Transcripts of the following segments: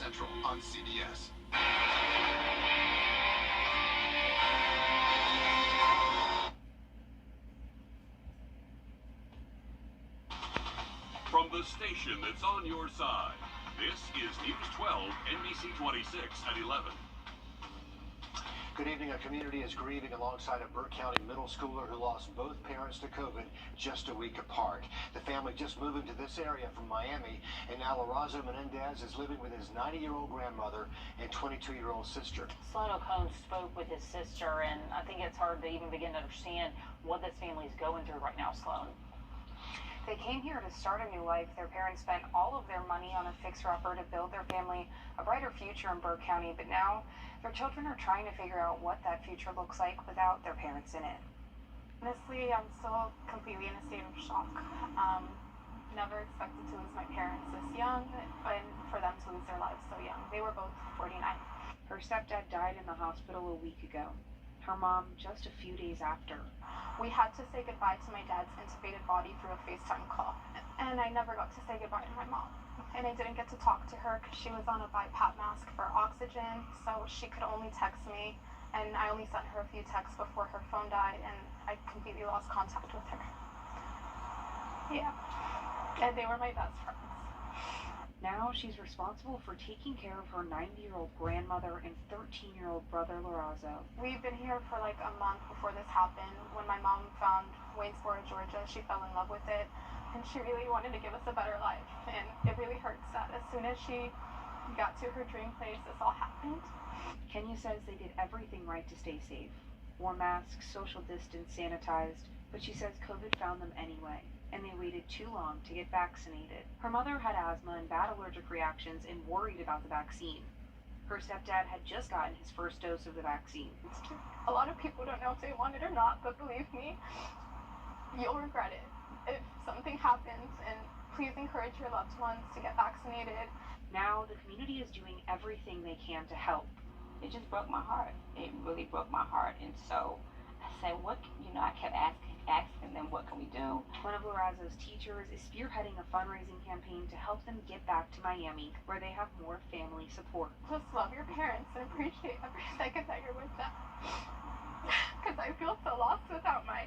Central on CBS. From the station that's on your side, this is News 12, NBC 26 at 11. Good evening. A community is grieving alongside a Burke County middle schooler who lost both parents to COVID just a week apart. The family just moved into this area from Miami, and now Lorenzo Menendez is living with his 90-year-old grandmother and 22-year-old sister. Sloan Oconee spoke with his sister, and I think it's hard to even begin to understand what this family is going through right now, Sloan. They came here to start a new life. Their parents spent all of their money on a fixer-upper to build their family a brighter future in Burke County, but now their children are trying to figure out what that future looks like without their parents in it. Honestly, I'm still completely in a state of shock. Never expected to lose my parents this young, and for them to lose their lives so young. They were both 49. Her stepdad died in the hospital a week ago. Her mom just a few days after. We had to say goodbye to my dad's intubated body through a FaceTime call, and I never got to say goodbye to my mom. And I didn't get to talk to her because she was on a BiPAP mask for oxygen, so she could only text me, and I only sent her a few texts before her phone died, and I completely lost contact with her. Yeah, and they were my best friends. Now she's responsible for taking care of her 90-year-old grandmother and 13-year-old brother, Lorenzo. We've been here for like a month before this happened. When my mom found Waynesboro, Georgia, she fell in love with it, and she really wanted to give us a better life. And it really hurts that as soon as she got to her dream place, this all happened. Kenya says they did everything right to stay safe. Wore masks, social distance, sanitized, but she says COVID found them anyway, and they waited too long to get vaccinated. Her mother had asthma and bad allergic reactions and worried about the vaccine. Her stepdad had just gotten his first dose of the vaccine. A lot of people don't know if they want it or not, but believe me, you'll regret it if something happens, and please encourage your loved ones to get vaccinated. Now the community is doing everything they can to help. It just broke my heart. It really broke my heart, and so I said, I kept asking them, what can we do? One of Lorenzo's teachers is spearheading a fundraising campaign to help them get back to Miami, where they have more family support. Just love your parents and appreciate every second that you're with them. Because I feel so lost without my...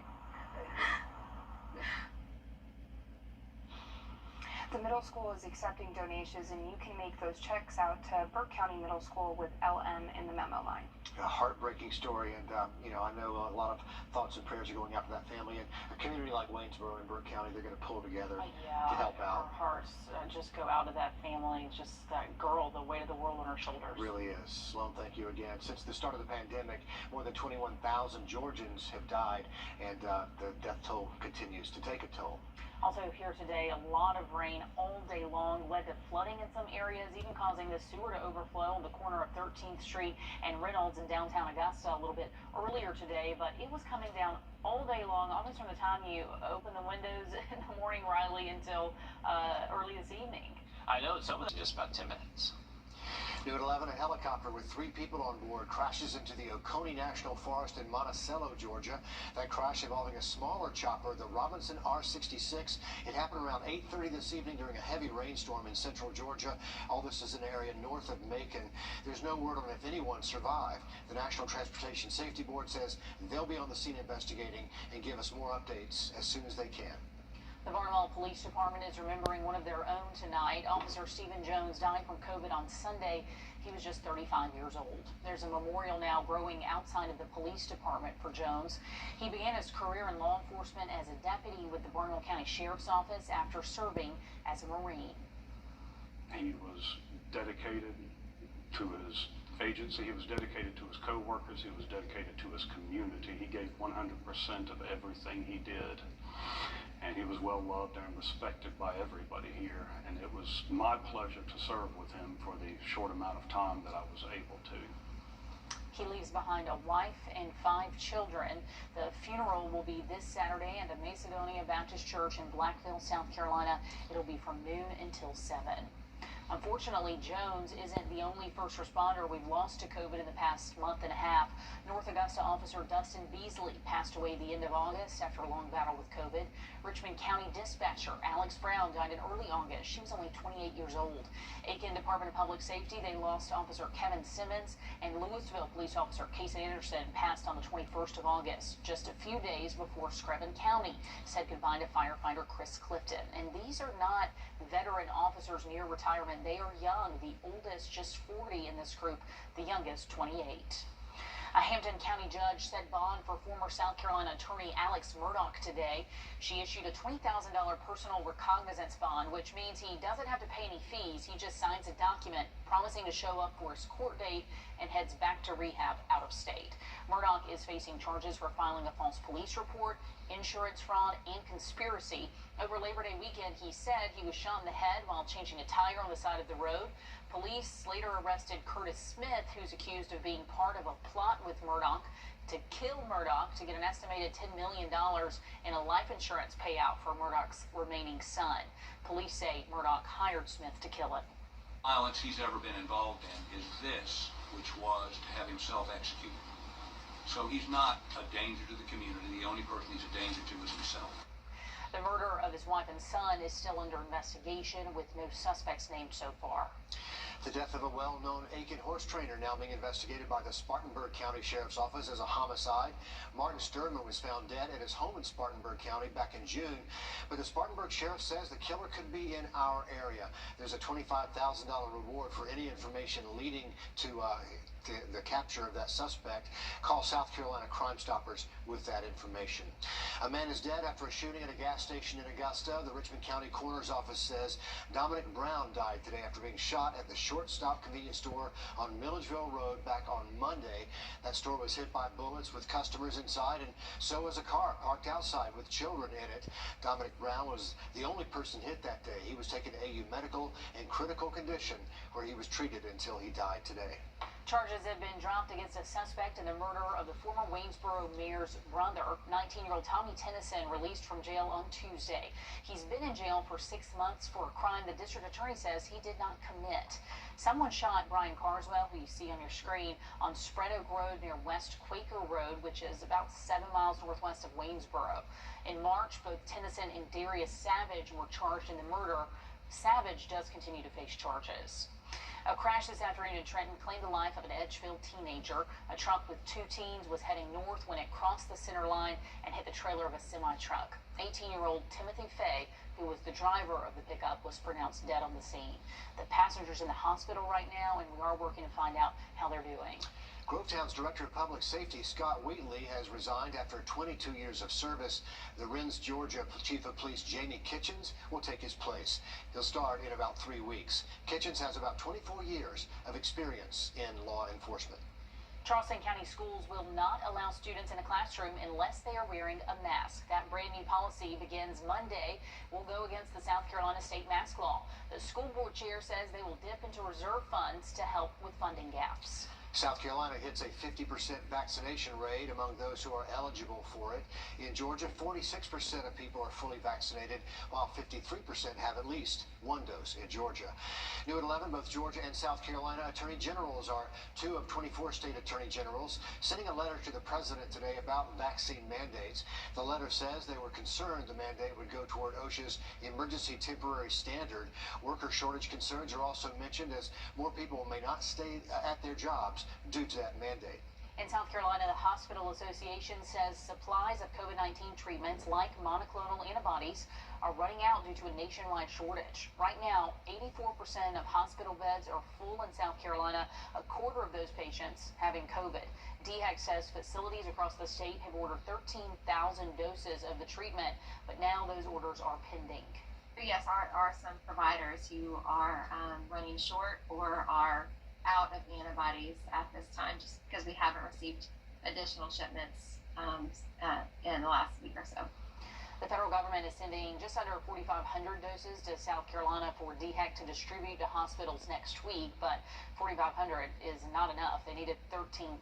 The middle school is accepting donations, and you can make those checks out to Burke County Middle School with LM in the memo line. A heartbreaking story, and I know a lot of thoughts and prayers are going out to that family, and a community like Waynesboro and Burke County, they're going to pull together to help out. Our hearts just go out to that family. Just that girl, the weight of the world on her shoulders. It really is. Sloan, thank you again. Since the start of the pandemic, more than 21,000 Georgians have died, and the death toll continues to take a toll. Also here today, a lot of rain all day long led to flooding in some areas, even causing the sewer to overflow on the corner of 13th Street and Reynolds in downtown Augusta a little bit earlier today, but it was coming down all day long, almost from the time you open the windows in the morning, Riley, until early this evening. I know, it's almost just about 10 minutes. New at 11, a helicopter with 3 people on board crashes into the Oconee National Forest in Monticello, Georgia. That crash involving a smaller chopper, the Robinson R-66. It happened around 8:30 this evening during a heavy rainstorm in central Georgia. All this is an area north of Macon. There's no word on if anyone survived. The National Transportation Safety Board says they'll be on the scene investigating and give us more updates as soon as they can. The Varnwell Police Department is remembering one of their own tonight. Officer Stephen Jones died from COVID on Sunday. He was just 35 years old. There's a memorial now growing outside of the police department for Jones. He began his career in law enforcement as a deputy with the Varnwell County Sheriff's Office after serving as a Marine. He was dedicated to his agency. He was dedicated to his co-workers. He was dedicated to his community. He gave 100% of everything he did. And he was well loved and respected by everybody here, and it was my pleasure to serve with him for the short amount of time that I was able to. He leaves behind a wife and 5 children. The funeral will be this Saturday at the Macedonia Baptist Church in Blackville, South Carolina. It'll be from noon until 7. Unfortunately, Jones isn't the only first responder we've lost to COVID in the past month and a half. North Augusta officer Dustin Beasley passed away at the end of August after a long battle with COVID. Richmond County dispatcher Alex Brown died in early August. She was only 28 years old. Aiken Department of Public Safety, they lost Officer Kevin Simmons, and Louisville Police Officer Casey Anderson passed on the 21st of August, just a few days before Screven County said goodbye to firefighter Chris Clifton. And these are not veteran officers near retirement. They are young, the oldest just 40 in this group, the youngest 28. A Hampton County judge set bond for former South Carolina attorney Alex Murdoch today. She issued a $20,000 personal recognizance bond, which means he doesn't have to pay any fees. He just signs a document promising to show up for his court date and heads back to rehab out of state. Murdoch is facing charges for filing a false police report, insurance fraud, and conspiracy. Over Labor Day weekend, he said he was shot in the head while changing a tire on the side of the road. Police later arrested Curtis Smith, who's accused of being part of a plot with Murdoch to kill Murdoch to get an estimated $10 million in a life insurance payout for Murdoch's remaining son. Police say Murdoch hired Smith to kill him. Violence he's ever been involved in is this, which was to have himself executed. So he's not a danger to the community. The only person he's a danger to is himself. The murder of his wife and son is still under investigation, with no suspects named so far. The death of a well-known Aiken horse trainer now being investigated by the Spartanburg County Sheriff's Office as a homicide. Martin Sternman was found dead at his home in Spartanburg County back in June, but the Spartanburg Sheriff says the killer could be in our area. There's a $25,000 reward for any information leading to the capture of that suspect. Call South Carolina Crime Stoppers with that information. A man is dead after a shooting at a gas station in Augusta. The Richmond County Coroner's Office says Dominic Brown died today after being shot at the short-stop convenience store on Milledgeville Road back on Monday. That store was hit by bullets with customers inside, and so was a car parked outside with children in it. Dominic Brown was the only person hit that day. He was taken to AU Medical in critical condition, where he was treated until he died today. Charges have been dropped against a suspect in the murder of the former Waynesboro mayor's brother. 19-year-old Tommy Tennyson released from jail on Tuesday. He's been in jail for 6 months for a crime the district attorney says he did not commit. Someone shot Brian Carswell, who you see on your screen, on Spread Oak Road near West Quaker Road, which is about 7 miles northwest of Waynesboro. In March, both Tennyson and Darius Savage were charged in the murder. Savage does continue to face charges. A crash this afternoon in Trenton claimed the life of an Edgefield teenager. A truck with 2 teens was heading north when it crossed the center line and hit the trailer of a semi-truck. 18-year-old Timothy Fay, who was the driver of the pickup, was pronounced dead on the scene. The passenger's in the hospital right now, and we are working to find out how they're doing. Grovetown's Director of Public Safety, Scott Wheatley, has resigned after 22 years of service. The Rennes, Georgia Chief of Police Jamie Kitchens will take his place. He'll start in about 3 weeks. Kitchens has about 24 years of experience in law enforcement. Charleston County schools will not allow students in a classroom unless they are wearing a mask. That brand new policy begins Monday. Will go against the South Carolina state mask law. The school board chair says they will dip into reserve funds to help with funding gaps. South Carolina hits a 50% vaccination rate among those who are eligible for it. In Georgia, 46% of people are fully vaccinated, while 53% have at least 1 dose in Georgia. New at 11, both Georgia and South Carolina attorney generals are 2 of 24 state attorney generals sending a letter to the president today about vaccine mandates. The letter says they were concerned the mandate would go toward OSHA's emergency temporary standard. Worker shortage concerns are also mentioned, as more people may not stay at their jobs due to that mandate. In South Carolina, the Hospital Association says supplies of COVID-19 treatments like monoclonal antibodies are running out due to a nationwide shortage. Right now, 84% of hospital beds are full in South Carolina, a quarter of those patients having COVID. DHEC says facilities across the state have ordered 13,000 doses of the treatment, but now those orders are pending. Yes, are some providers who are running short or are out of antibodies at this time, just because we haven't received additional shipments in the last week or so. The federal government is sending just under 4,500 doses to South Carolina for DHEC to distribute to hospitals next week, but 4,500 is not enough. They needed 13,000.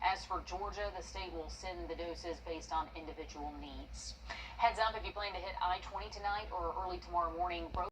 As for Georgia, the state will send the doses based on individual needs. Heads up if you plan to hit I-20 tonight or early tomorrow morning.